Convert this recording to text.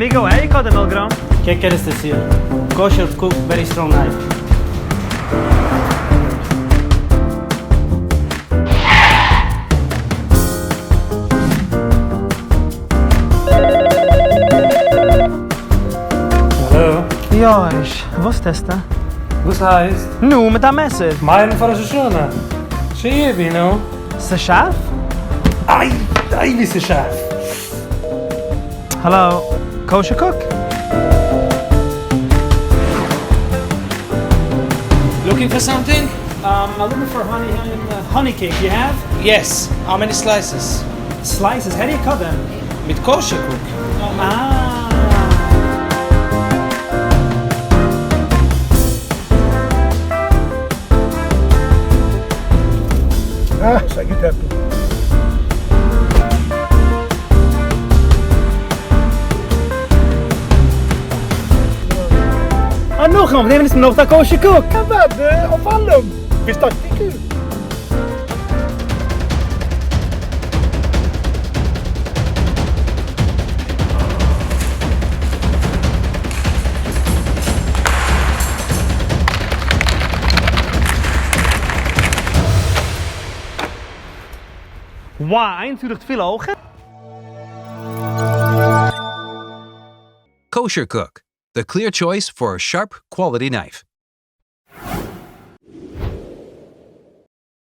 amigo, how you cut the milgram? ¿Qué quieres decir? Kosher cook, very strong knife. Hallo, Josh, was ist das? was heißt? Nu, mit dem Messer. Meinen für das Schöne. Schieb, you know. Ist das scharf? Ei, wie ist scharf. Hello, kosher cook? Looking for something? I'm looking for honey cake. You have? Yes. How many slices? Slices. How do you cut them? With kosher cook. Ah. Isso aqui tá tudo. Nog man, neem eens nog dat kosher cook. Ja, wat? Auf allem. Bist du dicker? Wine, doe te veel ogen. Kosher Cook, the clear choice for a sharp, quality knife.